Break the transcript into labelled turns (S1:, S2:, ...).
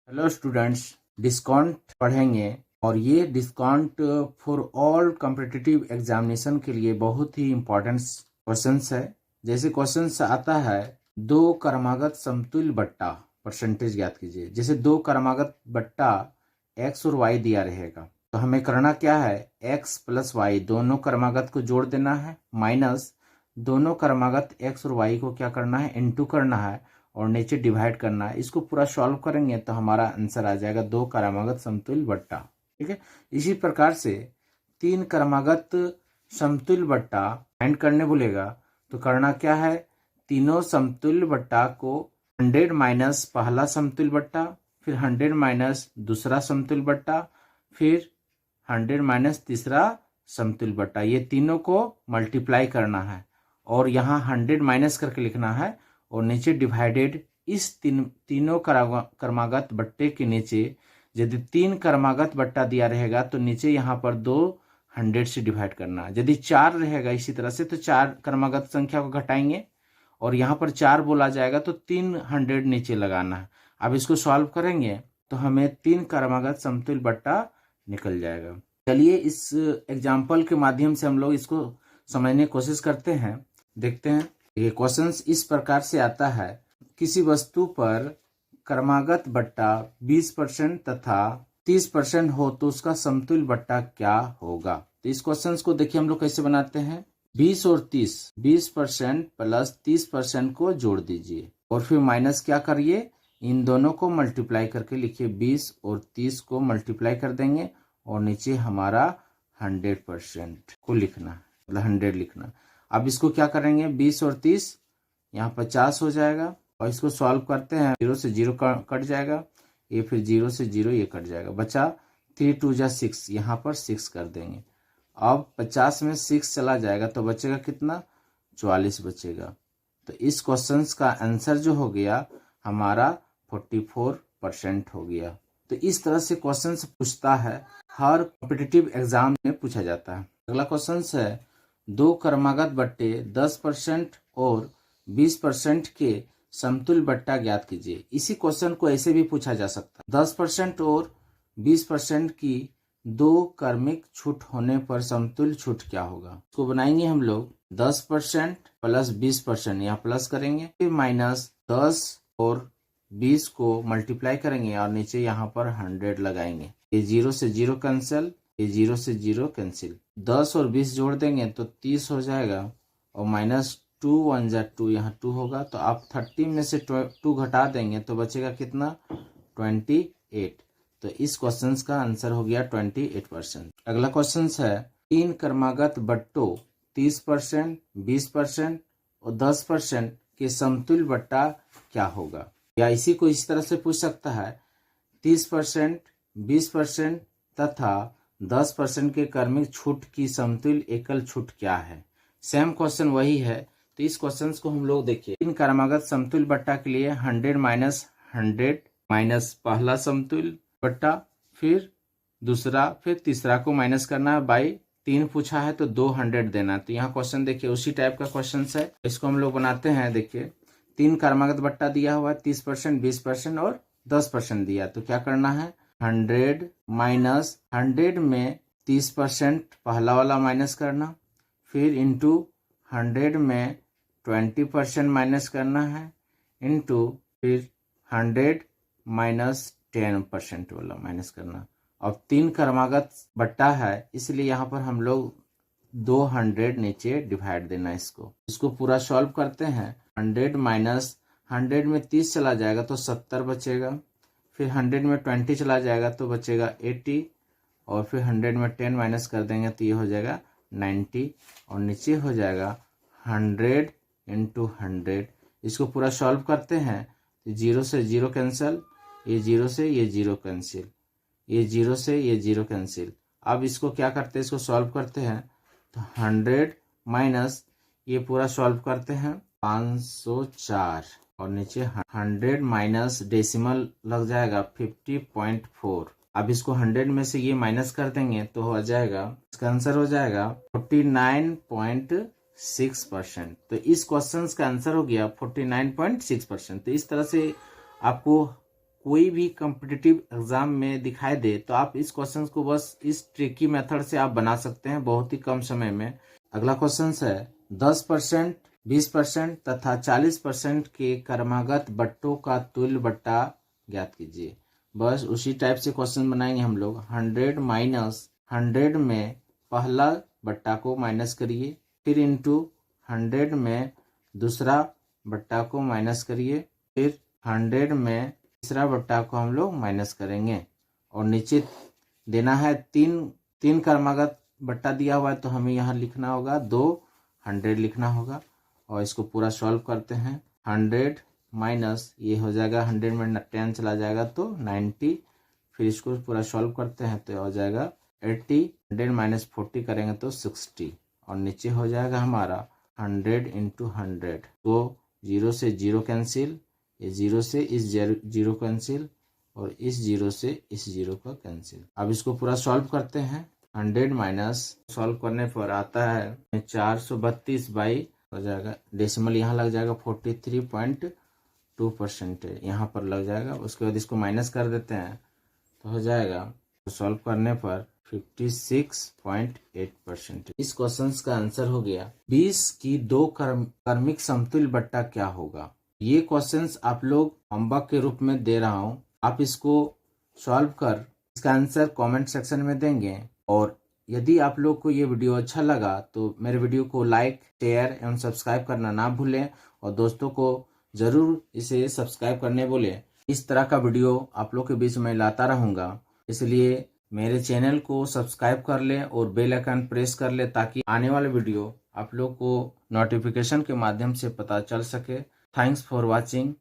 S1: Hello students, discount पढ़ेंगे और ये discount for all competitive examination के लिए बहुत ही इम्पोर्टेंट क्वेश्चंस है। जैसे क्वेश्चंस आता है, दो क्रमागत समतुल्य बट्टा परसेंटेज ज्ञात कीजिए। जैसे दो क्रमागत बट्टा एक्स और वाई दिया रहेगा तो हमें करना क्या है, एक्स प्लस वाई दोनों क्रमागत को जोड़ देना है, माइनस दोनों क्रमागत एक्स और वाई को क्या करना है, इनटू करना है और नीचे डिवाइड करना है। इसको पूरा सॉल्व करेंगे तो हमारा आंसर आ जाएगा दो क्रमागत समतुल्य बट्टा। ठीक है, इसी प्रकार से तीन क्रमागत समतुल्य बट्टा फाइंड करने बोलेगा तो करना क्या है, तीनों समतुल्य बट्टा को 100 माइनस पहला समतुल्य बट्टा, फिर 100 माइनस दूसरा समतुल्य बट्टा, फिर 100 माइनस तीसरा समतुल्य बट्टा, ये तीनों को मल्टीप्लाई करना है और यहाँ 100 माइनस करके लिखना है और नीचे डिवाइडेड। इस तीनों क्रमागत बट्टे के नीचे यदि तीन क्रमागत बट्टा दिया रहेगा तो नीचे यहाँ पर 200 से डिवाइड करना। यदि 4 रहेगा इसी तरह से तो 4 क्रमागत संख्या को घटाएंगे और यहाँ पर 4 बोला जाएगा तो 300 नीचे लगाना है। अब इसको सॉल्व करेंगे तो हमें तीन क्रमागत समतुल्य बट्टा निकल जाएगा। चलिए इस एग्जाम्पल के माध्यम से हम लोग इसको समझने की कोशिश करते हैं। देखते हैं, ये क्वेश्चंस इस प्रकार से आता है, किसी वस्तु पर क्रमागत बट्टा 20% तथा 30% हो तो उसका समतुल्य बट्टा क्या होगा। तो इस क्वेश्चंस को देखिए हम लोग कैसे बनाते हैं, 20 और 30, 20% प्लस 30% को जोड़ दीजिए और फिर माइनस क्या करिए, इन दोनों को मल्टीप्लाई करके लिखिए। 20 और 30 को मल्टीप्लाई कर देंगे और नीचे हमारा 100% को लिखना, मतलब 100 लिखना। अब इसको क्या करेंगे, 20 और 30 यहाँ 50 हो जाएगा और इसको सॉल्व करते हैं, 0 से 0 कट जाएगा, ये फिर 0 से 0 ये कट जाएगा, बचा 3 2 जा 6, यहाँ पर 6 कर देंगे। अब 50 में 6 चला जाएगा तो बचेगा कितना, 44 बचेगा। तो इस क्वेश्चन का आंसर जो हो गया हमारा 44% हो गया। तो इस तरह से क्वेश्चन पूछता है, हर कॉम्पिटिटिव एग्जाम में पूछा जाता है। अगला क्वेश्चन है, दो क्रमागत बट्टे 10% और 20% के समतुल्य बट्टा ज्ञात कीजिए। इसी क्वेश्चन को ऐसे भी पूछा जा सकता है, 10% और 20% की दो क्रमिक छूट होने पर समतुल्य छूट क्या होगा। इसको बनाएंगे हम लोग, 10% प्लस 20%, यहाँ प्लस करेंगे, फिर माइनस 10 और 20 को मल्टीप्लाई करेंगे और नीचे यहाँ पर 100 लगाएंगे। ये 0 से 0 कैंसिल, ये 0 से 0 कैंसिल, 10 और 20 जोड़ देंगे तो 30 हो जाएगा और माइनस 2 1 जा 2, यहाँ 2 होगा। तो आप 30 में से 2 घटा देंगे तो बचेगा कितना, 28। तो इस क्वेश्चन का आंसर हो गया 28%। अगला क्वेश्चन है, तीन क्रमागत बट्टों 30%, 20% और 10% के समतुल्य बट्टा क्या होगा। या इसी को इस तरह से पूछ सकता है, 30%, 20% तथा 10% के क्रमिक छूट की समतुल्य एकल छूट क्या है। सेम क्वेश्चन वही है। तो इस क्वेश्चन को हम लोग देखिए, तीन क्रमागत समतुल्य बट्टा के लिए 100 माइनस 100 माइनस पहला समतुल्य बट्टा, फिर दूसरा, फिर तीसरा को माइनस करना है बाई 3 पूछा है तो 200 देना। तो यहाँ क्वेश्चन देखिए उसी टाइप का क्वेश्चन है, इसको हम लोग बनाते हैं। देखिए तीन क्रमागत बट्टा दिया हुआ है, 30%, 20% और 10% दिया, तो क्या करना है, 100 माइनस 100 में 30% पहला वाला माइनस करना, फिर इंटू 100 में 20% माइनस करना है, इंटू फिर 100 माइनस 10% वाला माइनस करना। अब तीन क्रमागत बट्टा है इसलिए यहाँ पर हम लोग 200 नीचे डिवाइड देना। इसको पूरा सॉल्व करते हैं, 100 माइनस 100 में 30 चला जाएगा तो 70 बचेगा, फिर 100 में 20 चला जाएगा तो बचेगा 80 और फिर 100 में 10 माइनस कर देंगे तो ये हो जाएगा 90 और नीचे हो जाएगा 100 इंटू 100। इसको पूरा सॉल्व करते हैं तो 0 से 0 कैंसिल, ये 0 से ये 0 कैंसिल, ये 0 से ये 0 कैंसिल। अब इसको क्या करते हैं, इसको सॉल्व करते हैं तो 100 माइनस ये पूरा सॉल्व करते हैं 504 और नीचे 100 माइनस डेसिमल लग जाएगा 50.4। अब इसको 100 में से ये माइनस कर देंगे तो हो जाएगा, इसका आंसर हो जाएगा 49.6%। तो इस क्वेश्चन का आंसर हो गया 49.6%। तो इस तरह से आपको कोई भी कॉम्पिटिटिव एग्जाम में दिखाई दे तो आप इस क्वेश्चन को बस इस ट्रिकी मेथड से आप बना सकते हैं बहुत ही कम समय में। अगला क्वेश्चन है 10%, 20% तथा 40% के क्रमागत बट्टों का तुल्य बट्टा ज्ञात कीजिए। बस उसी टाइप से क्वेश्चन बनाएंगे हम लोग। 100 माइनस 100 में पहला बट्टा को माइनस करिए, फिर इंटू 100 में दूसरा बट्टा को माइनस करिए, फिर 100 में तीसरा बट्टा को हम लोग माइनस करेंगे। और नीचे देना है तीन क्रमागत बट्टा दिया हुआ है तो हमें यहाँ लिखना होगा 200 लिखना होगा। और इसको पूरा सॉल्व करते हैं। 100 माइनस ये हो जाएगा 100 में 10 चला जाएगा तो 90, फिर इसको पूरा सॉल्व करते हैं तो हो जाएगा 80। 100 माइनस 40 करेंगे तो 60 और नीचे हो जाएगा हमारा 100 इंटू 100। तो 0 से 0 कैंसिल, ये 0 से इस 0 कैंसिल और इस 0 से इस 0 का कैंसिल। अब इसको पूरा सॉल्व करते हैं। 100 माइनस सॉल्व करने पर आता है 432 बाई हो जाएगा, डेसिमल यहाँ लग जाएगा 43.2% यहाँ पर लग जाएगा। उसके बाद इसको माइनस कर देते हैं तो हो जाएगा, तो सॉल्व करने पर 56.8%। इस क्वेश्चन का आंसर हो गया 20 की 2 क्रमिक समतुल्य बट्टा क्या होगा। ये क्वेश्चंस आप लोग होमवर्क के रूप में दे रहा हूँ, आप इसको सॉल्व कर इसका आंसर कमेंट सेक्शन में देंगे। और यदि आप लोग को ये वीडियो अच्छा लगा तो मेरे वीडियो को लाइक, शेयर एवं सब्सक्राइब करना ना भूलें और दोस्तों को जरूर इसे सब्सक्राइब करने बोलें। इस तरह का वीडियो आप लोग के बीच में लाता रहूँगा, इसलिए मेरे चैनल को सब्सक्राइब कर लें और बेल आइकन प्रेस कर लें ताकि आने वाले वीडियो आप लोग को नोटिफिकेशन के माध्यम से पता चल सके। Thanks for watching.